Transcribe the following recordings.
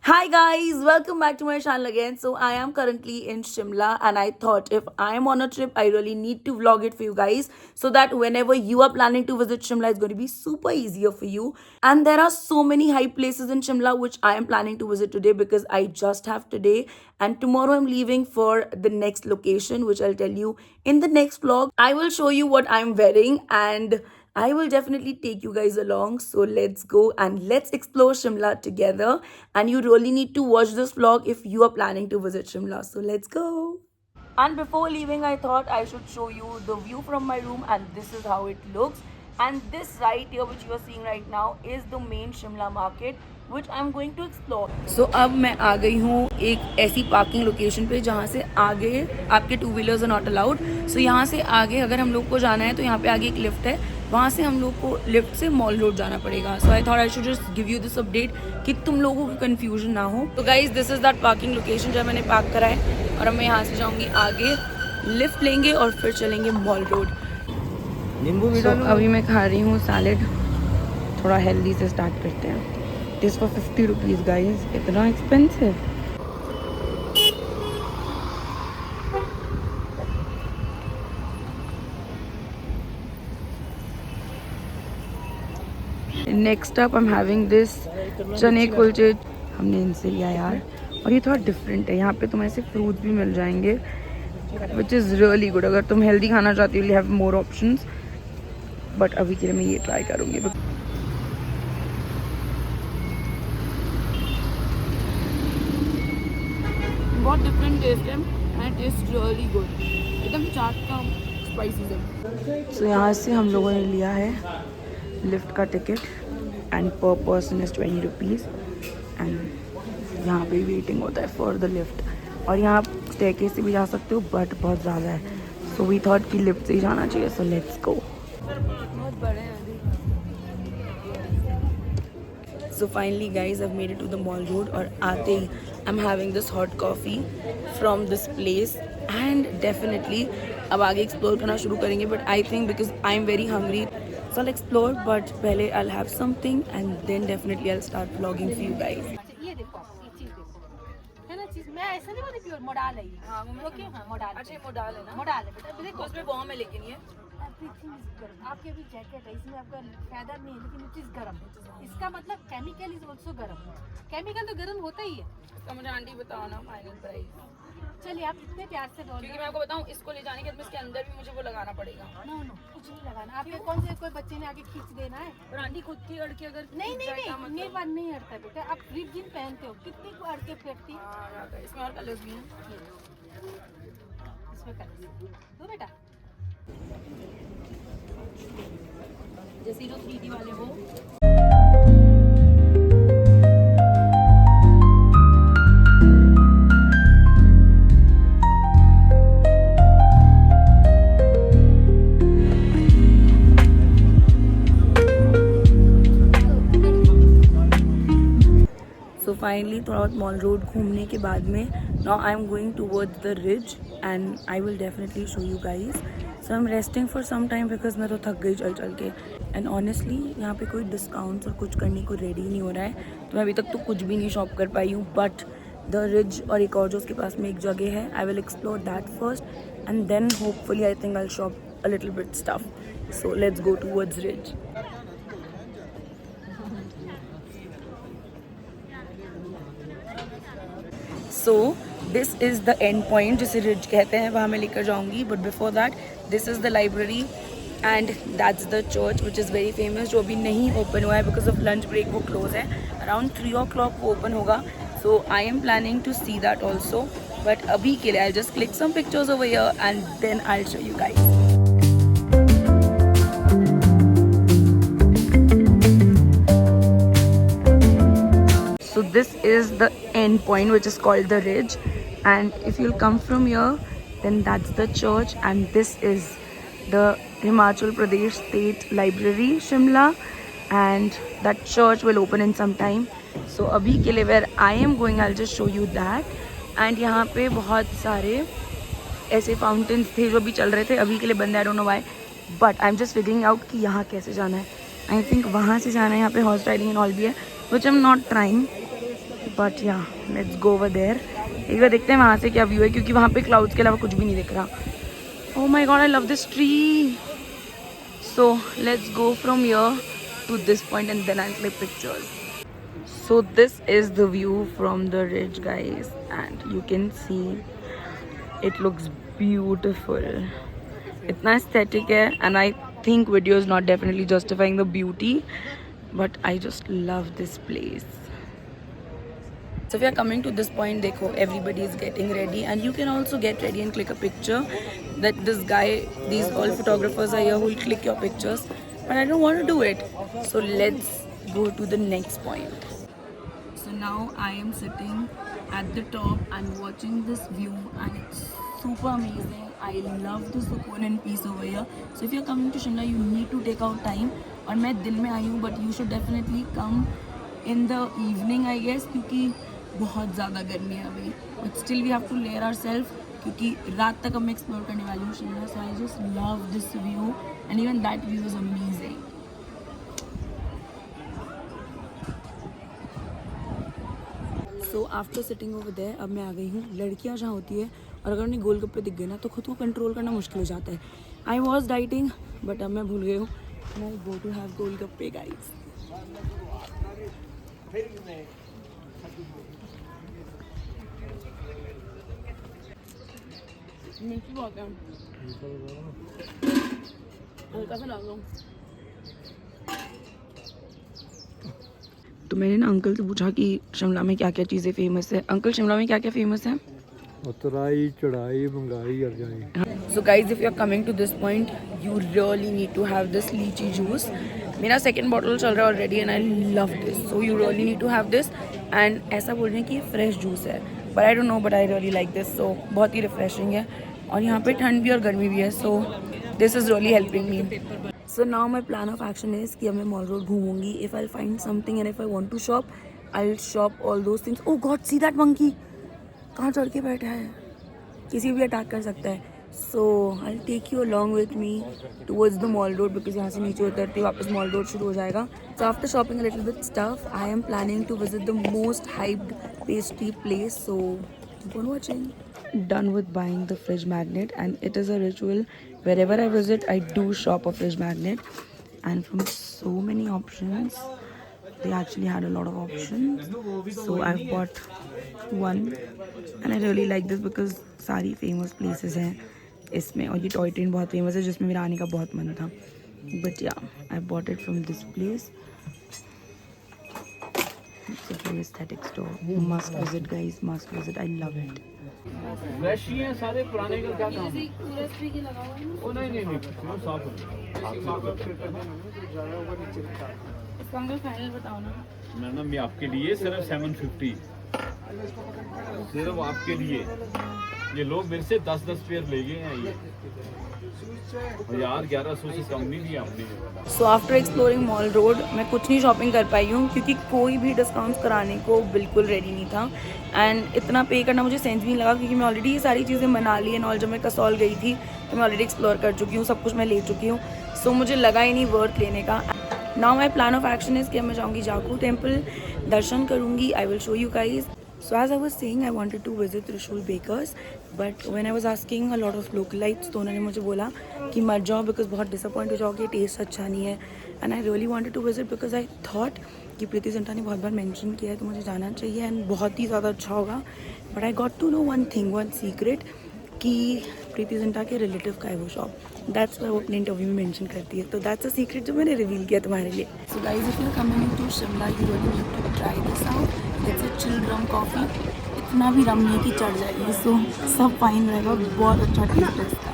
Hi guys, welcome back to my channel again. So I am currently in Shimla and I thought if I am on a trip, I really need to vlog it for you guys so that whenever you are planning to visit Shimla, it's going to be super easier for you. And there are so many hype places in Shimla which I am planning to visit today because I just have today and tomorrow I'm leaving for the next location which I'll tell you in the next vlog. I will show you what I'm wearing and I will definitely take you guys along. So let's go and let's explore Shimla together. And you really need to watch this vlog if you are planning to visit Shimla. So let's go. And before leaving, I thought I should show you the view from my room, and this is how it looks. And this right here which you are seeing right now is the main Shimla market which I'm going to explore. So अब मैं आ गई हूँ एक ऐसी parking location पे जहाँ से आगे आपके two wheelers are not allowed. So यहाँ से आगे अगर हम लोग को जाना है तो यहाँ पे आगे एक लिफ्ट है, वहाँ से हम लोग को लिफ्ट से मॉल रोड जाना पड़ेगा. So I thought I should just give you this update कि तुम लोगों को कन्फ्यूजन ना हो. तो guys this is that parking location जहाँ मैंने पार्क करा है और अब मैं यहाँ से जाऊँगी आगे, लिफ्ट लेंगे और फिर चलेंगे मॉल रोड. नींबू भी डालो. अभी मैं खा रही हूँ सैलेड, थोड़ा हेल्दी से स्टार्ट करते हैं. दिस फॉर 50 रुपीज़ गाइज, इतना expensive. Next up I am having this चने कुलचे. हमने इनसे लिया यार और ये थोड़ा डिफरेंट है. यहाँ पे तुम्हें ऐसे फ्रूट्स भी मिल जाएंगे विच इज़ रियली गुड. अगर तुम हेल्दी खाना चाहती हो you have more options, but अभी के लिए मैं ये ट्राई करूँगी. बहुत डिफरेंट टेस्ट है एंड टेस्ट रियली गुड, एकदम चाट का स्पाइसी है. सो यहाँ से हम लोगों ने लिया है लिफ्ट का टिकट एंड पर पर्सन इज़ 20 रुपीज़. एंड यहाँ पे वेटिंग होता है फॉर द लिफ्ट. और यहाँ स्टेयरकेस से भी जा सकते हो बट बहुत ज़्यादा है. सो वी थॉट कि लिफ्ट से ही जाना चाहिए. सो लेट्स गो. बहुत बड़े हैं. So finally guys, I've made it to the mall road और आते ही I'm having this hot coffee from this place and definitely अब आगे explore करना शुरू करेंगे. But I think because I'm very hungry, so I'll explore. But पहले I'll have something and then definitely I'll start vlogging for you guys. ये देखो, ये चीज देखो, है ना चीज. मैं ऐसा नहीं बोली प्योर मोडाल है ये. हाँ, ओके, हाँ मोडाल. अच्छा ये मोडाल है ना? मोडाल है बेटा. देखो उसमें वार्म है लेकिन ये एवरीथिंग इज गर्म. आपके भी जैकेट है इसमें, आपका फैदर नहीं है लेकिन इट इज गर्म. इसका मतलब केमिकल इज आल्सो गर्म. केमिकल तो गर्म होता ही है. इसका मुझे आंटी बताओ ना फाइनल प्राइस. चलिए आप इतने प्यार से बोल. क्योंकि मैं आपको बताऊं इसको ले जाने के बाद इसके अंदर भी मुझे वो लगाना पड़ेगा. नो नो कुछ नहीं लगाना. आपके कौन से कोई बच्चे ने आगे खींच देना है. और आंटी खुद की अड़ के अगर नहीं नहीं नहीं ये बात नहीं अड़ता बेटा. आप रिप जीन पहनते हो, कितनी को अड़ के फेंकती. इसमें और कलर्स भी हैं. इसमें कलर्स दो बेटा, जैसे जो 3D वाले हो. So finally थोड़ा बहुत मॉल रोड घूमने के बाद में now I am going towards the ridge and I will definitely show you guys. So I'm resting for some time because मैं तो थक गई चल चल के. And honestly यहाँ पे कोई डिस्काउंट्स और कुछ करने को रेडी नहीं हो रहा है तो मैं अभी तक तो कुछ भी नहीं शॉप कर पाई हूँ. बट द रिज और एक और जो उसके पास में एक जगह है, I will explore that first and then hopefully I think I shop a little bit stuff. So let's go towards ridge. So this is the end point जिसे रिज कहते हैं, वहाँ मैं लेकर जाऊँगी. But before that this is the library and that's the church which is very famous, जो अभी नहीं ओपन हुआ है बिकॉज ऑफ लंच ब्रेक. वो क्लोज है. अराउंड 3 o'clock वो ओपन होगा. So I am planning to see that also. But अभी के लिए I just click some pictures over here and then I show you guys. So this is the end point which is called the ridge, and if you'll come from here then that's the church and this is the Himachal Pradesh State Library Shimla and that church will open in some time. So abhi ke liye where I am going I'll just show you that. and यहाँ पे बहुत सारे ऐसे fountains थे जो अभी चल रहे थे, अभी के लिए बंद है. I don't know why but I am just figuring out कि यहाँ कैसे जाना है. आई थिंक वहाँ से जाना है. यहाँ पे हॉर्स राइडिंग एंड ऑल भी है which I'm not trying but या लेट्स गो ओवर देयर। एक बार देखते हैं वहाँ से क्या व्यू है, क्योंकि वहाँ पे क्लाउड्स के अलावा कुछ भी नहीं दिख रहा। Oh my God, I love this tree. So let's go from here to this point and then I'll click pictures. So this is the view from the ridge, guys, and you can see it looks beautiful. Itna aesthetic hai, and I think video is not definitely justifying the beauty, but I just love this place. So if you are coming to this point, dekho, everybody is getting ready and you can also get ready and click a picture. That this guy, these all photographers are here who will click your pictures, but I don't want to do it. So let's go to the next point. So now I am sitting at the top and watching this view, and it's super amazing. I love the sukoon and peace over here. So if you're coming to Shimla, you need to take out time. और मैं दिन में आई हूँ, but you should definitely come in the evening, I guess, क्योंकि बहुत ज़्यादा गर्मी है अभी. But still we have to layer ourselves, क्योंकि रात तक हम एक्सप्लोर करने वाली हूँ Shimla. So I just love this view, and even that view is amazing. So after sitting over there, अब मैं आ गई हूँ. लड़कियाँ जहाँ होती है और अगर उन्हें गोलगप्पे दिख गए ना तो खुद को कंट्रोल करना मुश्किल हो जाता है. I was dieting, but अब मैं भूल गई हूँ. Now go to have golgappe, guys. मिर्ची बहुत है, हल्का सा डाल दो. तो मैंने ना अंकल से पूछा कि शिमला में क्या क्या चीज़ें फेमस है. अंकल, शिमला में क्या क्या फेमस है? उतराई, चढ़ाई, महंगाई और जाई. So guys, if you are coming to this point, you really need to have this lychee juice. मेरा second bottle चल रहा है already and I love this. So you really need to have this. And ऐसा बोल रहे हैं कि ये fresh juice है. But I don't know, but I really like this. So बहुत ही refreshing है. और यहाँ पे ठंड भी और गर्मी भी है. So this is really helping me. So now my plan of action is कि अब मैं मॉल रोड घूमूंगी. If I'll find something and if I want to shop, I'll shop all those things. Oh God, see that monkey? कहाँ चढ़ के बैठा है? किसी भी अटैक कर सकता है. So I'll take you along with me towards the mall road because यहाँ से नीचे उतरते वापस मॉल रोड शुरू हो जाएगा. So after shopping a little bit stuff, I am planning to visit the most hyped pastry place. So keep on watching. Done with buying the fridge magnet, and it is a ritual. Wherever I visit, I do shop a fridge magnet, and from so many options. They actually had a lot of options, so I've bought one, and I really like this because सारी famous places हैं इसमें, और ये toy train बहुत famous है जिसमें मेरा आने का बहुत मन था. But yeah, I bought it from this place. It's a very aesthetic store. Must visit, guys. Must visit. I love it. Fresh ही हैं सारे, पुराने का क्या काम है? ओ नहीं, वो साफ इसका अंकल फाइनल बताओ ना. मैडम ये आपके लिए सिर्फ 750, सिर्फ आपके लिए. ये लोग मेरे से 10-10 पेयर ले गए हैं ये, और यार 1100 से कम नहीं दिया आपने. So after exploring mall road, मैं कुछ नहीं शॉपिंग कर पाई हूँ क्योंकि कोई भी डिस्काउंट्स कराने को बिल्कुल रेडी नहीं था. एंड इतना पे करना मुझे सेंस भी नहीं लगा क्योंकि मैं ऑलरेडी ये सारी चीज़ें मना ली है. और जब मैं कसौल गई थी तो मैं ऑलरेडी एक्सप्लोर कर चुकी हूँ, सब कुछ मैं ले चुकी हूँ. सो मुझे लगा ही नहीं वर्थ लेने का. Now my plan of action is कि मैं जाऊँगी जाकू टेम्पल, दर्शन करूँगी. I will show you guys. So as I was saying, I wanted to visit Trishul Bakers, but when I was asking a lot of localites, तो उन्होंने मुझे बोला कि मत जाओ because बहुत disappoint हो जाओगे, टेस्ट अच्छा नहीं है. And I really wanted to visit because I thought कि प्रीति जिंटा ने बहुत बार मेंशन किया है तो मुझे जाना चाहिए एंड बहुत ही ज़्यादा अच्छा होगा. But I got to know one thing, one secret, कि प्रीति जिंटा के रिलेटिव का है वो शॉप. दैट्स वाई वो अपने इंटरव्यू में मेंशन करती है. तो दैट्स अ सीक्रेट जो मैंने रिवील किया तुम्हारे लिए. So guys, if you are coming to Shimla, you really need to try this out. It's a chill rum coffee. इतना भी रम नहीं कि चढ़ जाएगी. सो सब फाइन रहेगा. बहुत अच्छा टेस्ट है इसका.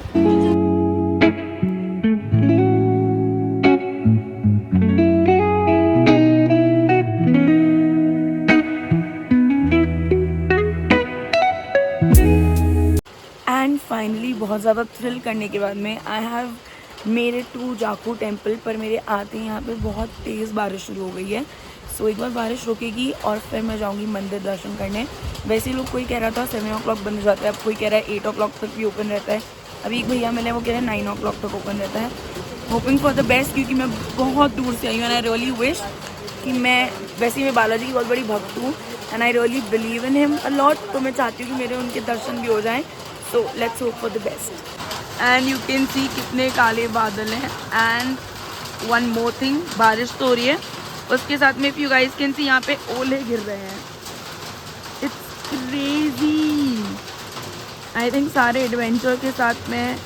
एंड फाइनली बहुत ज़्यादा थ्रिल करने के बाद में I have made it to Jakhu temple. पर मेरे आते ही यहाँ पे बहुत तेज़ बारिश शुरू हो गई है. सो एक बार बारिश रुकेगी और फिर मैं जाऊँगी मंदिर दर्शन करने. वैसे लोग कोई कह रहा था 7 o'clock बंद हो जाता है, अब कोई कह रहा है 8 o'clock तक भी ओपन रहता है. अभी एक भैया मिले, वो कह रहे हैं 9 o'clock तक ओपन रहता है. होपिंग फॉर द बेस्ट, क्योंकि मैं बहुत दूर से आई हूँ. एंड आई रियली विश कि मैं, वैसे ही मैं बालाजी की बहुत बड़ी भक्त हूँ and I really believe in him a lot. तो मैं चाहती हूँ कि मेरे उनके दर्शन भी हो जाएं. So let's hope for the best. And you can see कितने काले बादल हैं. एंड वन मोर थिंग, बारिश तो हो रही है, उसके साथ में इफ यू गाइस कैन सी यहाँ पे ओले गिर रहे हैं. It's crazy. आई थिंक सारे एडवेंचर के साथ मैं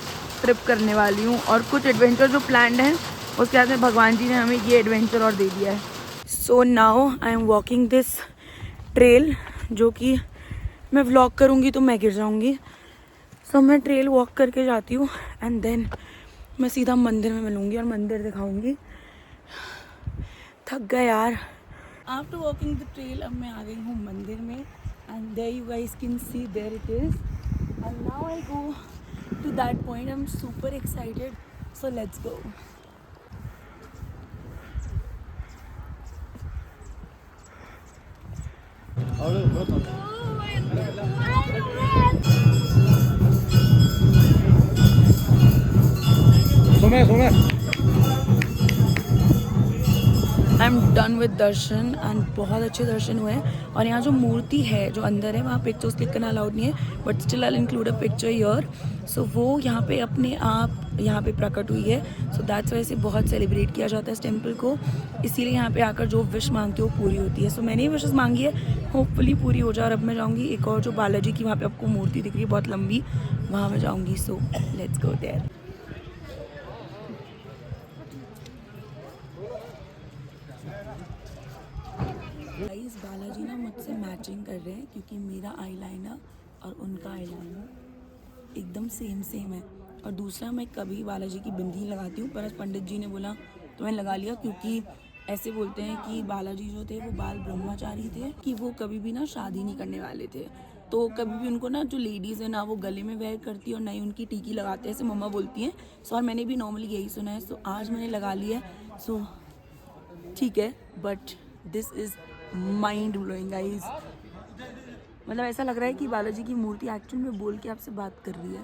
ट्रिप करने वाली हूँ, और कुछ एडवेंचर जो प्लान्ड हैं उसके साथ में भगवान जी ने हमें ये एडवेंचर और दे दिया है. So now I am walking this trail, जो कि मैं व्लॉग करूँगी तो मैं गिर जाऊँगी. सो मैं ट्रेल वॉक करके जाती हूँ एंड देन मैं सीधा मंदिर में मिलूँगी और मंदिर दिखाऊँगी. थक गए यार. आफ्टर वॉकिंग द ट्रेल अब मैं आ गई हूँ मंदिर में. And there you guys can see there it is. And now I go to that point. I'm super excited, so let's go. I am done with दर्शन एंड बहुत अच्छे दर्शन हुए हैं. और यहाँ जो मूर्ति है जो अंदर है वहाँ पिक्चर्स क्लिक करना अलाउड नहीं है, but still I include a picture here. So वो यहाँ पे अपने आप यहाँ पे प्रकट हुई है. सो दैट्स वाई से बहुत सेलिब्रेट किया जाता है इस टेम्पल को. इसीलिए यहाँ पे आकर जो विश मांगती हो वो पूरी होती है. सो मैंने विशेस मांगी है, होपफुली पूरी हो जाए. और अब मैं जाऊँगी एक और जो बालाजी की वहाँ पे आपको मूर्ति दिख रही है बहुत लंबी, वहाँ मैं जाऊँगी. So let's go there. Guys Balaji ना मुझसे मैचिंग कर रहे हैं, क्योंकि मेरा आईलाइनर और उनका आईलाइनर एकदम सेम है. और दूसरा, मैं कभी बालाजी की बिंदी लगाती हूँ, पर आज पंडित जी ने बोला तो मैंने लगा लिया, क्योंकि ऐसे बोलते हैं कि बालाजी जो थे वो बाल ब्रह्मचारी थे, कि वो कभी भी ना शादी नहीं करने वाले थे. तो कभी भी उनको ना जो लेडीज़ है ना वो गले में वेयर करती है और ना ही उनकी टीकी लगाते हैं, ऐसे मम्मा बोलती हैं. सो और मैंने भी नॉर्मली यही सुना है. सो आज मैंने लगा लिया है. सो ठीक है, but this is mind blowing guys. मतलब ऐसा लग रहा है कि बालाजी की मूर्ति एक्चुअल में बोल के आपसे बात कर रही है.